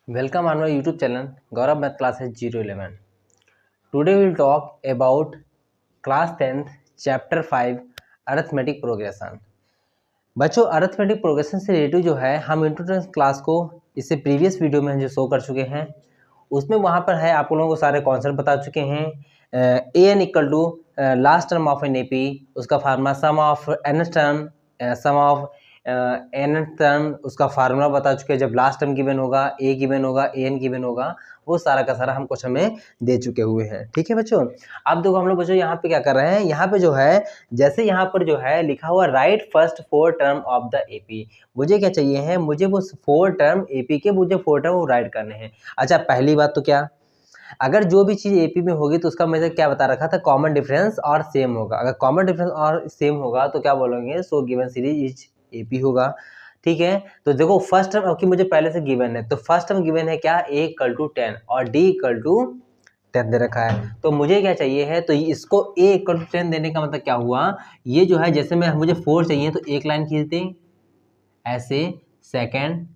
Welcome on my YouTube channel Gaurav Math Classes 011. Today we will talk about class 10th chapter 5 arithmetic progression. बच्चों arithmetic progression से relative जो है हम introduction class को इससे previous video में जो शो कर चुके हैं उसमें वहाँ पर है आप लोगों को सारे कॉन्सेप्ट बता चुके हैं। A N equal to last term of N A P, उसका formula sum of N term, sum of N term, उसका फार्मूला बता चुके हैं। जब लास्ट टर्म गिवन होगा, ए गिवन होगा, ए एन गिवन होगा, वो सारा का सारा हम क्वेश्चन में दे चुके हुए हैं। ठीक है बच्चों, अब देखो हम लोग बच्चों यहाँ पे क्या कर रहे हैं, यहाँ पे जो है जैसे यहाँ पर जो है लिखा हुआ right first 4 term of the AP, मुझे क्या चाहिए है, मुझे वो 4 टर्म एपी के मुझे 4 टर्म वो राइट करने हैं। अच्छा पहली बात तो क्या, अगर जो भी चीज़ एपी में होगी तो उसका मैंने क्या बता रखा था, कॉमन डिफरेंस और सेम होगा। अगर कॉमन डिफरेंस और सेम होगा तो क्या बोलेंगे, so given series is AP होगा। ठीक है, तो देखो फर्स्ट टर्म आपकी मुझे पहले से गिवन है, तो फर्स्ट टर्म गिवन है क्या, ए इक्वल टू 10 और डी इक्वल टू 10 दे रखा है। तो मुझे क्या चाहिए है, तो इसको ए इक्वल टू 10 देने का मतलब क्या हुआ, ये जो है जैसे मैं मुझे 4 चाहिए तो एक लाइन खींच दें ऐसे, सेकेंड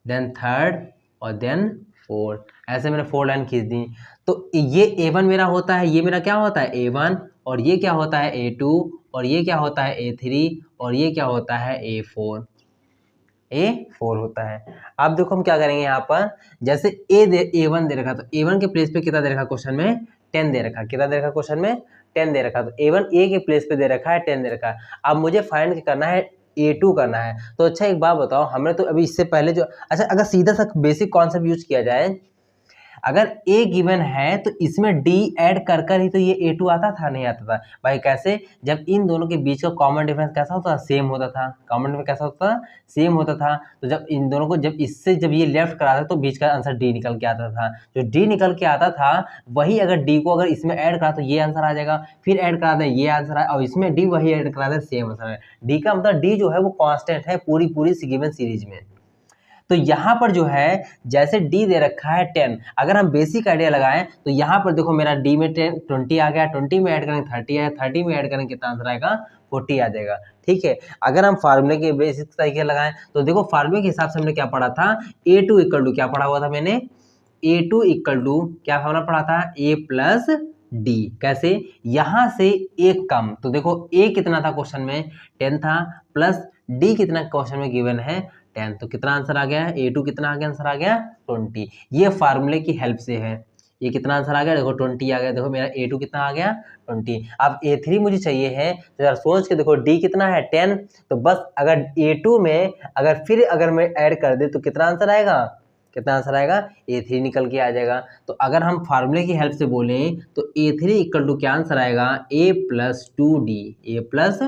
देन थर्ड और देन 4, ऐसे मैंने 4 लाइन खींच दी। तो ये A1 मेरा होता है, ये मेरा क्या होता है A1, और ये क्या होता है A2, और ये क्या होता है A3, और ये क्या होता है A4 होता है। अब देखो हम क्या करेंगे यहाँ पर, जैसे A1 दे रखा, तो A1 के प्लेस पे कितना दे रखा क्वेश्चन में, 10 दे रखा। कितना दे रखा क्वेश्चन में, 10 दे रखा। तो A1 A के प्लेस पे दे रखा है 10 दे रखा है। अब मुझे फाइंड करना है A2 करना है। तो अच्छा एक बात बताओ, हमने तो अभी इससे पहले जो, अच्छा अगर सीधा सा बेसिक कॉन्सेप्ट यूज किया जाए, अगर A गिवन है तो इसमें D ऐड कर कर ही तो ये A2 आता था, नहीं आता था भाई। कैसे, जब इन दोनों के बीच का कॉमन डिफरेंस कैसा होता था, सेम होता था। कॉमन डिफरेंस कैसा होता था, सेम होता था। तो जब इन दोनों को, जब इससे जब ये लेफ्ट कराता तो बीच का आंसर D निकल के आता था। जो D निकल के आता था वही अगर D को अगर इसमें ऐड करा तो ये आंसर आ जाएगा, फिर ऐड करा दे ये आंसर है, और इसमें D वही ऐड करा दे सेम आंसर है। D का मतलब D जो है वो कॉन्स्टेंट है पूरी गिवन सीरीज में। तो यहाँ पर जो है जैसे D दे रखा है 10, अगर हम बेसिक आइडिया लगाएं तो यहाँ पर देखो मेरा D में 20 आ गया, 20 में ऐड करेंगे 30 आया, 30 में ऐड करेंगे कितना आंसर आएगा, 40 आ जाएगा। ठीक है, अगर हम फार्मूले के बेसिक तरीके लगाएं तो देखो फार्मूले के हिसाब से हमने क्या पढ़ा था, A2 इक्वल टू क्या पढ़ा हुआ था मैंने, A2 इक्वल टू क्या फार्मूला पढ़ा था, A प्लस D। कैसे, यहाँ से एक कम, तो देखो A कितना था क्वेश्चन में, 10 था, प्लस D कितना क्वेश्चन में गिवन है 10, तो कितना आंसर आ गया, A2 कितना आ गया, आंसर आ गया 20। ये फार्मूले की हेल्प से है। ये कितना आंसर आ गया, देखो 20 आ गया। देखो मेरा A2 कितना आ गया 20। अब A3 मुझे चाहिए है, तो यार सोच के देखो D कितना है 10, तो बस अगर A2 में अगर फिर अगर मैं ऐड कर दे तो कितना आंसर आएगा, कितना आंसर आएगा, A3 निकल के आ जाएगा। तो अगर हम फार्मूले की हेल्प से बोलें तो A3 इक्वल टू क्या आंसर आएगा, A plus 2D, A plus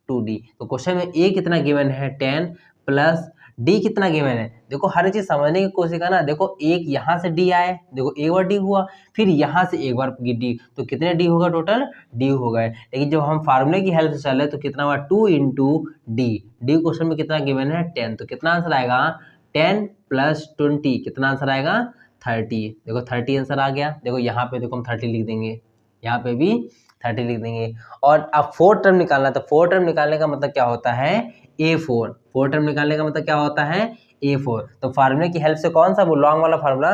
2D। तो क्वेश्चन में A कितना गिवन है 10 प्लस D कितना गिवन है। देखो हर चीज समझने की कोशिश करना, देखो एक यहाँ से D आए, देखो एक बार D हुआ, फिर यहाँ से एक बार D, तो कितने D होगा, टोटल D हो गए। लेकिन जब हम फार्मूले की हेल्प से चले तो कितना हुआ, 2 इंटू D। D क्वेश्चन में कितना गिवन है 10, तो कितना आंसर आएगा 10 प्लस 20, कितना आंसर आएगा 30। देखो 30 आंसर आ गया। देखो यहाँ पे देखो हम 30 लिख देंगे, यहाँ पे भी 30 लिख देंगे। और अब 4 टर्म निकालना, तो 4 टर्म निकालने का मतलब क्या होता है, A4। 4 टर्म निकालने का मतलब क्या होता है, A4। तो फार्मूले की हेल्प से कौन सा वो लॉन्ग वाला formula,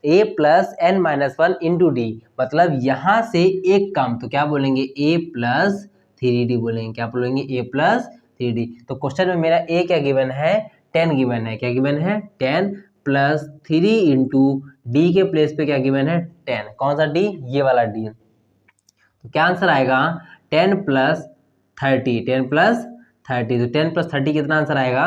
A plus N minus 1 into D, मतलब यहाँ से एक कम, तो क्या बोलेंगे A प्लस 3D बोलेंगे। क्या बोलेंगे, A प्लस 3D। तो क्वेश्चन में मेरा A क्या गिवन है, 10 गिवन है। क्या गिवन है, 10 प्लस 3 इंटू डी के प्लेस पे क्या गिवन है 10। कौन सा D, ये वाला D। तो क्या आंसर आएगा 10 प्लस 30, 10 प्लस 30। तो 10 प्लस 30 कितना आंसर आएगा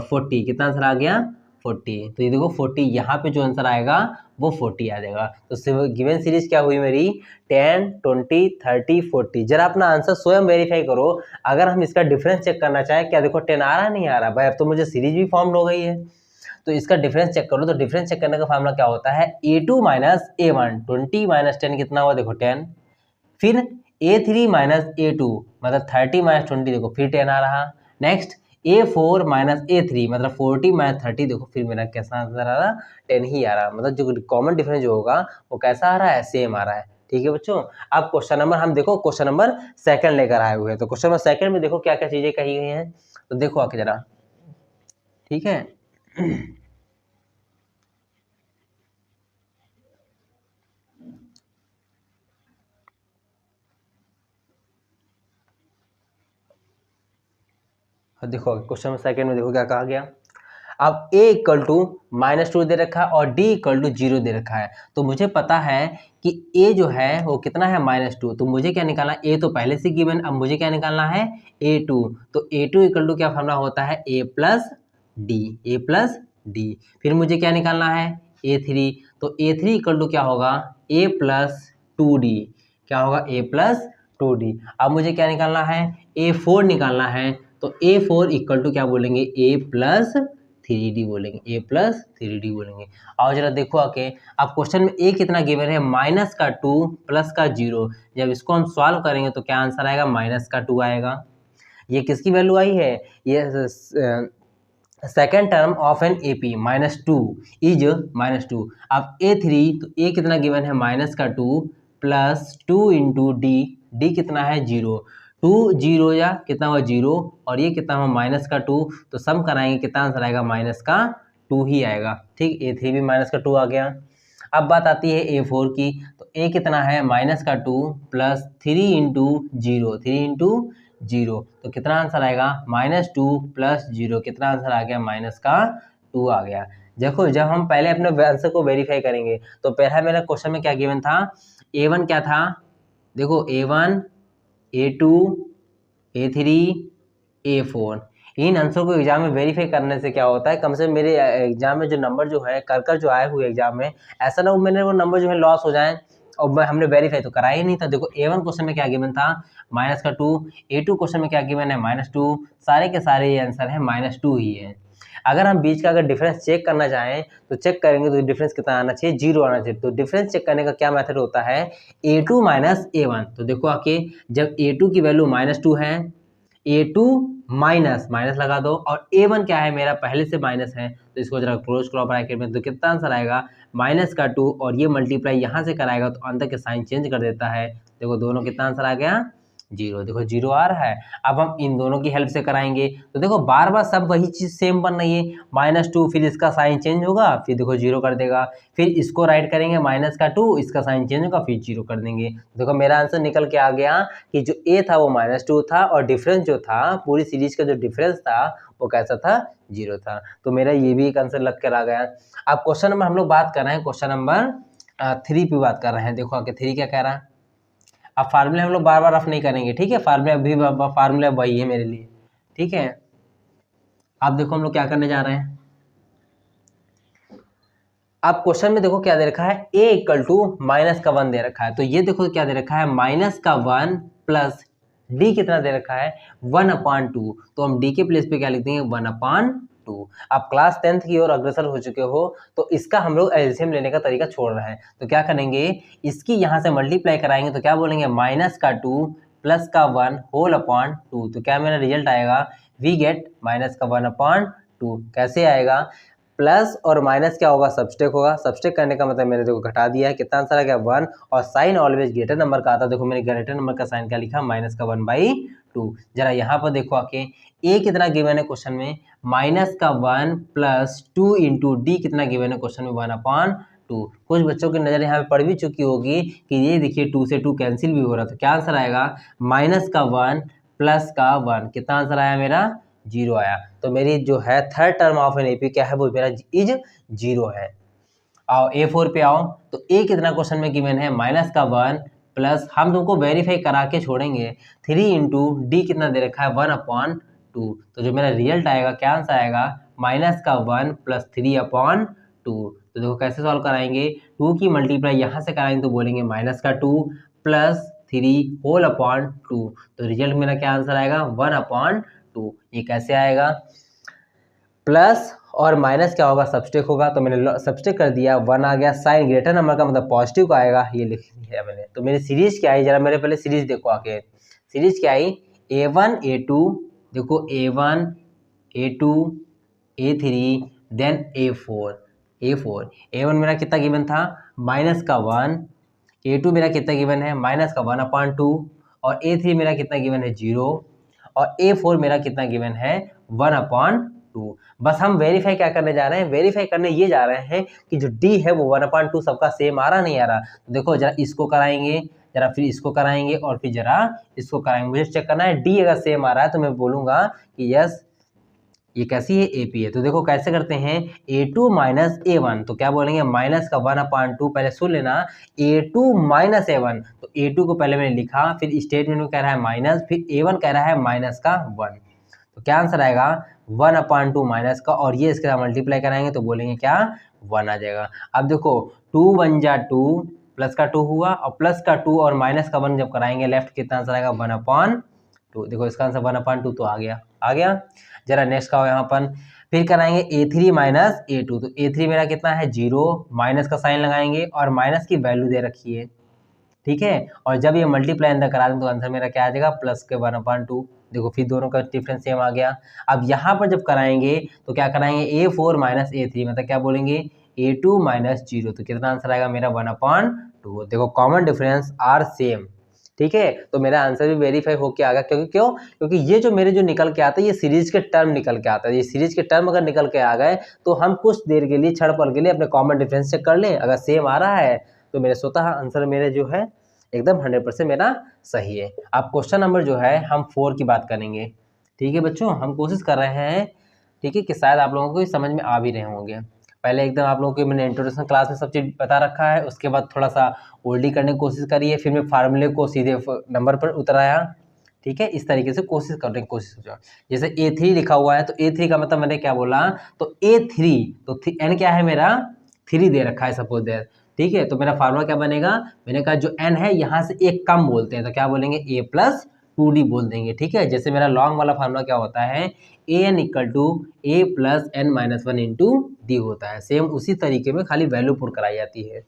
40। कितना आंसर आ गया 40। तो ये देखो 40, यहाँ पे जो आंसर आएगा वो 40 आ जाएगा। तो गिवन सीरीज क्या हुई मेरी, 10 20 30 40। जरा अपना आंसर स्वयं वेरीफाई करो। अगर हम इसका डिफरेंस चेक करना चाहें, क्या देखो 10 आ रहा नहीं आ रहा, भाई अब तो मुझे सीरीज भी फॉर्म हो गई है। तो इसका डिफरेंस चेक करो, तो डिफरेंस चेक करने का फार्मूला क्या होता है, A2 माइनस A1, 20 माइनस 10 कितना हुआ, देखो 10, फिर A3 माइनस A2 मतलब 30 माइनस 20, देखो फिर 10 आ रहा। नेक्स्ट A4 माइनस A3 मतलब 40 माइनस 30, देखो फिर मेरा कैसा आंसर आ रहा, 10 ही आ रहा। मतलब जो कॉमन डिफरेंस जो होगा वो कैसा आ रहा है, सेम आ रहा है। ठीक है बच्चों, अब क्वेश्चन नंबर हम देखो, क्वेश्चन नंबर सेकंड लेकर आए हुए हैं। तो क्वेश्चन नंबर सेकंड में देखो क्या क्या चीजें कही गई हैं, तो देखो आके जरा। ठीक है देखो क्वेश्चन सेकंड में देखो क्या कहा गया। अब a इक्वल टू -2 दे रखा है और d इक्वल टू 0 दे रखा है। तो मुझे पता है कि a जो है वो कितना है -2, तो मुझे क्या निकालना है, a तो पहले से गिवन, अब मुझे क्या निकालना है a2। तो a2 इक्वल टू क्या फॉर्मूला होता है a प्लस डी। फिर मुझे क्या निकालना है a3, तो a3 इक्वल टू क्या होगा a प्लस 2d। क्या होगा a प्लस 2d। अब मुझे क्या निकालना है a4 निकालना है, तो a4 इक्वल टू क्या बोलेंगे a प्लस 3d बोलेंगे, a प्लस 3d बोलेंगे। और जरा देखो आके, अब क्वेश्चन में a कितना गिवन है -2 प्लस का 0। जब इसको हम सॉल्व करेंगे तो क्या आंसर आएगा -2 आएगा। ये किसकी वैल्यू आई है, ये second term of N AP -2 is -2। अब a3, तो a कितना गिवन है -2 प्लस 2 इंटू डी कितना है 0। 2 0 या कितना हुआ 0, और ये कितना हुआ -2, तो सम कराएंगे कितना आंसर आएगा -2 ही आएगा। ठीक, a3 भी -2 आ गया। अब बात आती है a4 की, तो a कितना है -2 प्लस 3 इंटू 0, तो कितना आंसर आएगा -2 प्लस 0, कितना आंसर आ गया -2 आ गया। देखो जब हम पहले अपने आंसर को वेरीफाई करेंगे, तो पहला मेरा क्वेश्चन में क्या गिवन था, a1 क्या था, देखो a1 a2 a3 a4। In answer को एग्जाम में वेरीफाई करने से क्या होता है, कम से कम मेरे एग्जाम में जो नंबर जो है कर जो आए हुए एग्जाम में, ऐसा ना हो मैंने वो नंबर जो है लॉस हो जाए और हमने वेरीफाई तो कराया ही नहीं था। देखो A1 क्वेश्चन में क्या गिवन था -2, A2 क्वेश्चन में क्या गिवन है -2, सारे के सारे ये आंसर है -2 ही है। अगर हम बीच का अगर डिफरेंस चेक करना चाहें तो चेक करेंगे तो डिफरेंस कितना आना चाहिए, 0 आना चाहिए। तो डिफरेंस चेक करने का क्या मेथड होता है, A2 माइनस A1। तो देखो आके, जब A2 की वैल्यू -2 है, A2 माइनस लगा दो, और A1 क्या है मेरा पहले से माइनस है, तो इसको जरा क्लोज करो ब्रैकेट में, तो कितना आंसर आएगा -2, और ये मल्टीप्लाई यहाँ से कराएगा तो अंदर के साइन चेंज कर देता है। देखो दोनों कितना आंसर आ गया 0, देखो 0 आ रहा है। अब हम इन दोनों की हेल्प से कराएंगे, तो देखो बार बार सब वही चीज सेम बन रही है, -2 फिर इसका साइन चेंज होगा, फिर देखो 0 कर देगा, फिर इसको राइट करेंगे -2, इसका साइन चेंज होगा, फिर 0 कर देंगे। देखो मेरा आंसर निकल के आ गया कि जो a था वो -2 था, और डिफरेंस जो था पूरी सीरीज का जो डिफरेंस था वो कैसा था 0 था। तो मेरा ये भी एक आंसर लग कर आ गया। अब क्वेश्चन नंबर हम लोग बात कर रहे हैं, क्वेश्चन नंबर 3 पे बात कर रहे हैं। देखो आगे 3 क्या कह रहा है। अब फार्मूले हम लोग बार बार रफ नहीं करेंगे, ठीक है, फार्मूले अभी फार्मूले वही है मेरे लिए, ठीक है। अब देखो हम लोग क्या करने जा रहे हैं। अब क्वेश्चन में देखो क्या दे रखा है, a इक्वल टू -1 दे रखा है। तो ये देखो क्या दे रखा है -1 प्लस d कितना दे रखा है 1/2। तो हम d के प्लेस पे क्या लिख देंगे 1/2। आप क्लास 10th की ओर अग्रसर हो चुके हो, तो इसका हम लोग एलसीएम लेने का तरीका छोड़ रहे हैं। तो क्या करेंगे, इसकी यहाँ से मल्टीप्लाई कराएंगे, तो क्या बोलेंगे -2 प्लस का 1 होल अपॉन 2। तो क्या मेरा रिजल्ट आएगा, वी गेट -1/2। कैसे आएगा, प्लस और माइनस क्या होगा, सबस्टेक होगा। सबस्टेक करने का मतलब मैंने देखो घटा दिया है, कितना आंसर आ गया 1, और साइन ऑलवेज ग्रेटर नंबर का आता है। देखो मैंने ग्रेटर नंबर का साइन क्या लिखा -1/2। जरा यहाँ पर देखो आके, a कितना गिवन है क्वेश्चन में -1 प्लस 2 इंटू डी कितना गिवन है क्वेश्चन में 1/2। कुछ बच्चों की नजर यहाँ पे पड़ भी चुकी होगी कि ये देखिए 2 से 2 कैंसिल भी हो रहा, तो क्या आंसर आएगा -1 प्लस का 1, कितना आंसर आया मेरा 0 आया। तो मेरी जो है third term of an AP क्या है, वो मेरा इज 0 है। आओ A4 पे आओ, तो a कितना क्वेश्चन में गिवन है -1 प्लस, हम तुमको वेरीफाई करा के छोड़ेंगे, 3 इंटू डी कितना दे रखा है 1/2। तो जो मेरा रिजल्ट आएगा क्या आंसर आएगा -1 प्लस 3/2। तो देखो कैसे सॉल्व कराएंगे, 2 की मल्टीप्लाई यहाँ से कराएंगे तो बोलेंगे -2 प्लस 3 होल अपॉन 2। तो रिजल्ट मेरा क्या आंसर आएगा 1/2। ये कैसे आएगा, प्लस और माइनस क्या होगा, सबस्टेक होगा। तो मैंने सबस्टेक कर दिया, 1 आ गया। साइन ग्रेटर नंबर का मतलब पॉजिटिव का आएगा, ये लिख दिया मैंने। तो मेरी सीरीज क्या आई, जरा मेरे पहले सीरीज देखो आके, सीरीज क्या आई A1 A2, देखो A1 A2 A3 then A4। A1 मेरा कितना गिवन था -1, A2 मेरा कितना गिवन है -1/2, और A3 मेरा कितना गिवन है 0, और A4 मेरा कितना गिवन है 1/2। बस हम वेरीफाई क्या करने जा रहे हैं, वेरीफाई करने ये जा रहे हैं कि जो D है वो 1/2 सबका सेम आ रहा नहीं आ रहा। तो देखो जरा इसको कराएंगे, जरा फिर इसको कराएंगे, और फिर जरा इसको कराएंगे। मुझे चेक करना है D अगर सेम आ रहा है तो मैं बोलूँगा कि यस ये कैसी है, AP है। तो देखो कैसे करते हैं, A2 माइनस A1, तो क्या बोलेंगे माइनस का 1/2, पहले सुन लेना, A2 माइनस A1, तो A2 को पहले मैंने लिखा, फिर स्टेटमेंट में कह रहा है माइनस, फिर A1 कह रहा है माइनस का 1, तो क्या आंसर आएगा 1/2 माइनस का, और ये इसके साथ मल्टीप्लाई कराएंगे तो बोलेंगे क्या 1 आ जाएगा। अब देखो 2 1 जा 2, प्लस का 2 हुआ, और प्लस का 2 और माइनस का 1 जब कराएंगे लेफ्ट कितना आंसर आएगा 1/2। देखो इसका आंसर 1/2 तो आ गया। जरा नेक्स्ट का हो यहाँ पर, फिर कराएंगे A3 माइनस A2, तो A3 मेरा कितना है 0, माइनस का साइन लगाएंगे और माइनस की वैल्यू दे रखी है, ठीक है, और जब ये मल्टीप्लाई अंदर करा दें तो आंसर मेरा क्या आ जाएगा प्लस के 1/2। देखो फिर दोनों का डिफरेंस सेम आ गया। अब यहाँ पर जब कराएंगे तो क्या कराएंगे A4 माइनस A3, मतलब क्या बोलेंगे A2 माइनस 0, तो कितना आंसर आएगा मेरा 1/2। देखो कॉमन डिफरेंस आर सेम, ठीक है, तो मेरा आंसर भी वेरीफाई होके आ गया। क्योंकि ये जो मेरे जो निकल के आता है ये सीरीज के टर्म निकल के आता है। ये सीरीज के टर्म अगर निकल के आ गए तो हम कुछ देर के लिए क्षण पल के लिए अपने कॉमन डिफरेंस चेक कर लें, अगर सेम आ रहा है तो मेरे स्वतः आंसर मेरे जो है एकदम 100% मेरा सही है। अब क्वेश्चन नंबर जो है हम 4 की बात करेंगे, ठीक है बच्चों, हम कोशिश कर रहे हैं, ठीक है, कि शायद आप लोगों को समझ में आ भी रहे होंगे। पहले एकदम आप लोगों को मैंने इंट्रोडक्शन क्लास में सब चीज़ बता रखा है, उसके बाद थोड़ा सा ओल्डी करने की कोशिश करी है, फिर मैं फार्मूले को सीधे नंबर पर उतराया, ठीक है, इस तरीके से कोशिश करने की कोशिश हो। जैसे A3 लिखा हुआ है तो A3 का मतलब मैंने क्या बोला, तो A3, तो n क्या है मेरा 3 दे रखा है सपोज दैट, ठीक है, तो मेरा फार्मूला क्या बनेगा, मैंने कहा जो n है यहाँ से एक कम बोलते हैं तो क्या बोलेंगे a प्लस 2d बोल देंगे, ठीक है। जैसे मेरा लॉन्ग वाला फार्मूला क्या होता है, an equal to a plus n minus 1 into D होता है, सेम उसी तरीके में खाली वैल्यू पुट कराई जाती है,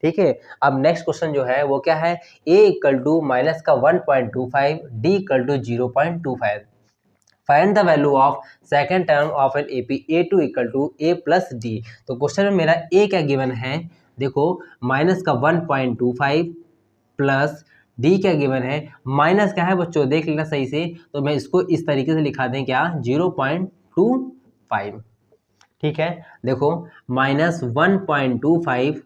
ठीक है। अब नेक्स्ट क्वेश्चन जो है वो क्या है, a इक्वल टू माइनस का 1.25, d equal to 0.25, find the value of second term of N AP A2 equal to a plus D. तो क्वेश्चन में मेरा a क्या गिवन है, देखो माइनस का 1.25 प्लस डी क्या गिवन है, माइनस क्या है बच्चों देख लेना सही से, तो मैं इसको इस तरीके से लिखा दें क्या 0.25, ठीक है। देखो माइनस 1.25,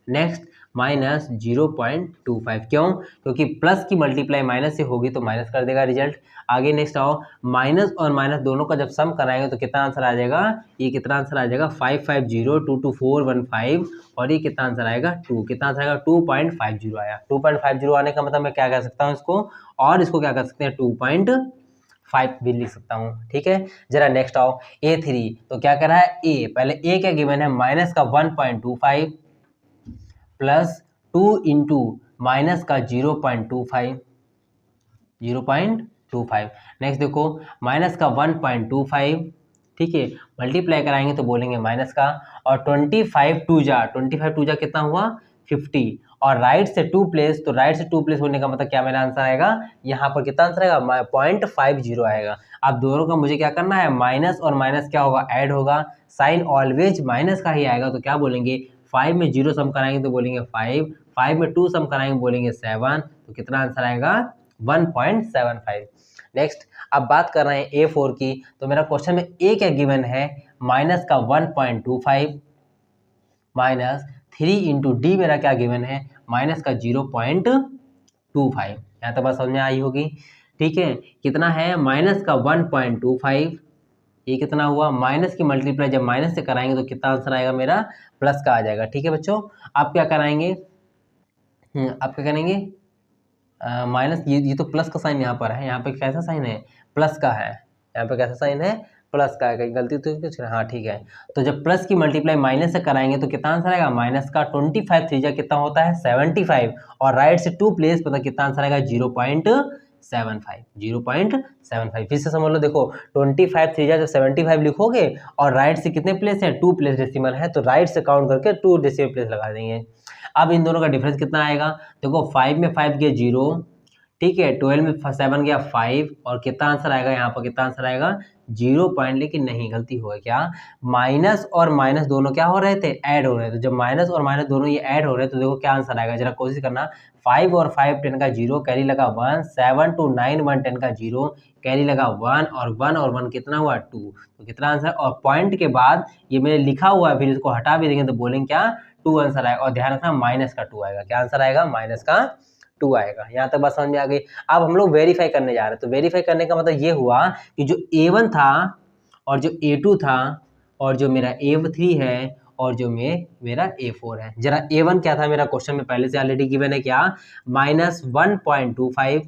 नेक्स्ट माइनस 0.25, क्यों, क्योंकि प्लस की मल्टीप्लाई माइनस से होगी तो माइनस कर देगा रिजल्ट। आगे नेक्स्ट आओ, माइनस और माइनस दोनों का जब सम कराएंगे तो कितना आंसर आ जाएगा, ये कितना आंसर आ जाएगा 550 22415, और ये कितना आंसर आएगा 2, कितना आंसर आएगा 2.50 आया। 2.50 आने का मतलब मैं क्या कह सकता हूँ इसको, और इसको क्या कर सकते हैं 2.5 भी लिख सकता हूँ, ठीक है। जरा नेक्स्ट आओ A3, तो क्या कर रहा है a, पहले a क्या गिवन है माइनस का 1.25 प्लस 2 इंटू माइनस का 0.25, नेक्स्ट देखो माइनस का 1.25, ठीक है, मल्टीप्लाई कराएंगे तो बोलेंगे माइनस का, और 25 टू जा कितना हुआ 50, और राइट से 2 प्लेस, तो राइट से 2 प्लेस होने का मतलब क्या मेरा आंसर आएगा, यहाँ पर कितना आंसर आएगा 0.50 आएगा। अब दोनों का मुझे क्या करना है, माइनस और माइनस क्या होगा ऐड होगा, साइन ऑलवेज माइनस का ही आएगा, तो क्या बोलेंगे 5 में 0 सम कराएंगे तो बोलेंगे 5, 5 में 2 सम कराएंगे बोलेंगे 7, तो कितना आंसर आएगा 1.75। नेक्स्ट अब बात कर रहे हैं A4 की, तो मेरा क्वेश्चन में a क्या गिवन है माइनस का 1.25 माइनस 3 इंटू डी मेरा क्या गिवन है माइनस का 0.25, यहाँ तक बात समझ में आई होगी, ठीक है। कितना है माइनस का 1.25, ये कितना हुआ, माइनस की मल्टीप्लाई जब माइनस से कराएंगे तो कितना आंसर आएगा मेरा प्लस का आ जाएगा, ठीक है बच्चों। आप क्या कराएंगे, आप क्या करेंगे, माइनस, ये तो प्लस का साइन यहाँ पर है, यहाँ पे कैसा साइन है प्लस का है, यहाँ पे कैसा साइन है प्लस का है, कहीं गलती तो कुछ, हाँ ठीक है। तो जब प्लस की मल्टीप्लाई माइनस से कराएंगे तो कितना आंसर आएगा माइनस का 25 3 कितना होता है 75, और राइट से 2 प्लेस मतलब कितना आंसर आएगा 0.75, फिर से समझ लो, देखो 25 3 जब 75 लिखोगे और राइट से कितने प्लेस है 2 प्लेस डेसिमल है, तो राइट से काउंट करके 2 डेसिमल प्लेस लगा देंगे। अब इन दोनों का डिफरेंस कितना आएगा, देखो 5 में 5 गया 0, ठीक है, 12 में 7 गया 5, और कितना आंसर आएगा यहाँ पर, कितना आंसर आएगा 0 पॉइंट, लेकिन नहीं गलती हो गई, क्या माइनस और माइनस दोनों क्या हो रहे थे ऐड हो रहे थे, तो जब माइनस और माइनस दोनों ये ऐड हो रहे हैं तो देखो क्या आंसर आएगा, जरा कोशिश करना, 5 और 5 10 का 0 कैरी लगा 1, 7 to 9 1 10 का 0 कैरी लगा 1, और 1 और 1 कितना हुआ 2, तो कितना आंसर, और पॉइंट के बाद ये मैंने लिखा हुआ है फिर इसको हटा भी देंगे तो बोलेंगे क्या 2 आंसर आएगा, और ध्यान रखना माइनस का 2 आएगा, क्या आंसर आएगा माइनस का 2 आएगा। यहाँ तक बात समझ में आ गई। अब हम लोग वेरीफाई करने जा रहे हैं, तो वेरीफाई करने का मतलब ये हुआ कि जो A1 था और जो A2 था और जो मेरा A3 है और जो मेरा A4 है। जरा A1 क्या था मेरा क्वेश्चन में पहले से ऑलरेडी गिवन है क्या, -1.25,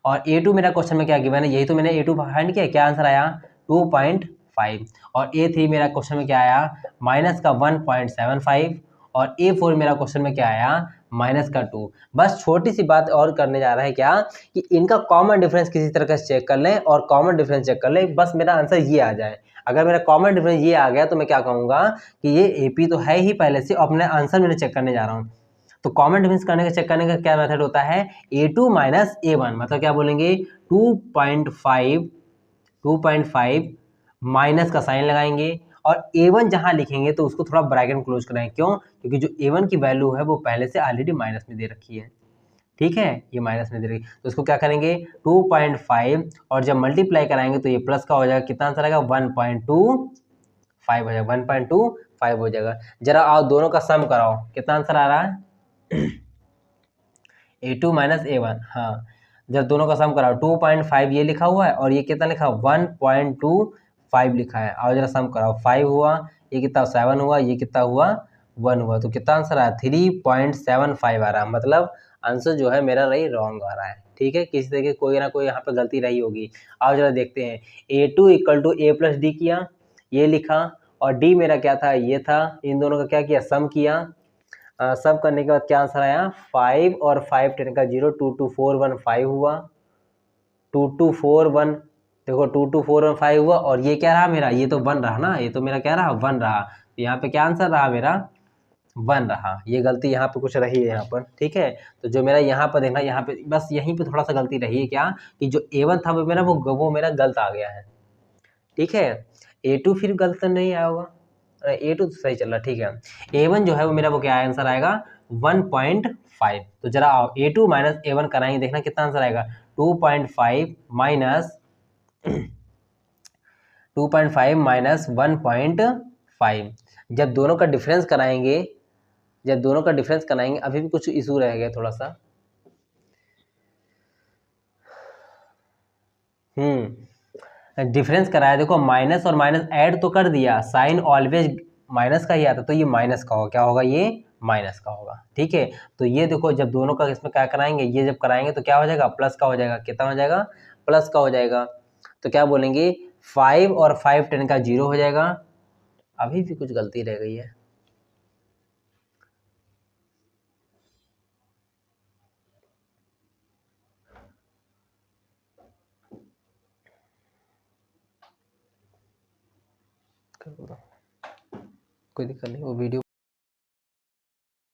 और A2 मेरा क्वेश्चन में क्या गिवन है, यही तो मैंने A2 फाइंड किया, क्या आंसर आया 2.5, और A3 मेरा क्वेश्चन में क्या आया माइनस का 1.75, और A4 मेरा क्वेश्चन में क्या आया -2। बस छोटी सी बात और करने जा रहा है क्या, कि इनका कॉमन डिफरेंस किसी तरह से चेक कर लें, और कॉमन डिफरेंस चेक कर लें, बस मेरा आंसर ये आ जाए। अगर मेरा कॉमन डिफरेंस ये आ गया तो मैं क्या कहूँगा कि ये AP तो है ही पहले से, और अपने आंसर मैंने चेक करने जा रहा हूँ। तो कॉमन डिफरेंस करने का चेक करने का क्या मेथड होता है, A2 माइनस A1, मतलब क्या बोलेंगे 2.5 माइनस का साइन लगाएंगे, और A1 जहां लिखेंगे तो उसको थोड़ा ब्रैकेट में क्लोज कराएंगे, क्यों, क्योंकि जो A1 की वैल्यू है वो पहले से ऑलरेडी माइनस में दे रखी है, ठीक है, ये माइनस में दे रखी, तो उसको क्या करेंगे 2.5, और जब मल्टीप्लाई कराएंगे तो ये प्लस का हो जाएगा, कितना आंसर आएगा 1.25 हो जाएगा, 1.25 हो जाएगा। जरा आओ दोनों का सम कराओ, कितना आंसर आ रहा है A2 माइनस A1, हाँ, जब दोनों का सम कराओ 2.5 ये लिखा हुआ है, और ये कितना लिखा 1.25 लिखा है, और जरा सम कराओ 5 हुआ, ये कितना 7 हुआ, ये कितना हुआ 1 हुआ, तो कितना आंसर आया 3.75 आ रहा है, मतलब आंसर जो है मेरा रही रॉन्ग आ रहा है, ठीक है, किसी तरीके कोई ना कोई यहाँ पे गलती रही होगी। आओ जरा देखते हैं, A2 equal to A plus D किया, ये लिखा, और D मेरा क्या था, ये था, इन दोनों का क्या किया सम किया, सब करने के बाद क्या आंसर आया 5 और 5 10 का 0, 22415 हुआ, 2241, देखो 2241 हुआ, और ये क्या रहा मेरा, ये तो 1 रहा ना, ये तो मेरा क्या रहा 1 रहा, तो यहाँ पे क्या आंसर रहा मेरा 1 रहा, ये गलती यहाँ पे कुछ रही है यहाँ पर, ठीक है। तो जो मेरा यहाँ पर देखना, यहाँ पे बस यहीं पे थोड़ा सा गलती रही है, क्या कि जो A1 था वो मेरा गलत आ गया है, ठीक है। A2 फिर गलत नहीं आया होगा, A2 तो सही चल रहा, ठीक है। A1 जो है वो मेरा वो क्या आंसर आएगा 1.5, तो जरा आओ A2 माइनस A1 कराएंगे, देखना कितना आंसर आएगा 2.5 माइनस 1.5, जब दोनों का डिफरेंस कराएंगे, अभी भी कुछ इशू रह गया थोड़ा सा, डिफरेंस कराया, देखो माइनस और माइनस ऐड तो कर दिया, साइन ऑलवेज माइनस का ही आता, तो ये माइनस का होगा, क्या होगा ये माइनस का होगा, ठीक है। तो ये देखो जब दोनों का इसमें क्या कराएंगे, ये जब कराएंगे तो क्या हो जाएगा प्लस का हो जाएगा, कितना हो जाएगा प्लस का हो जाएगा, तो क्या बोलेंगे 5 और 5 10 का 0 हो जाएगा, अभी भी कुछ गलती रह गई है, कोई दिक्कत नहीं, वो वीडियो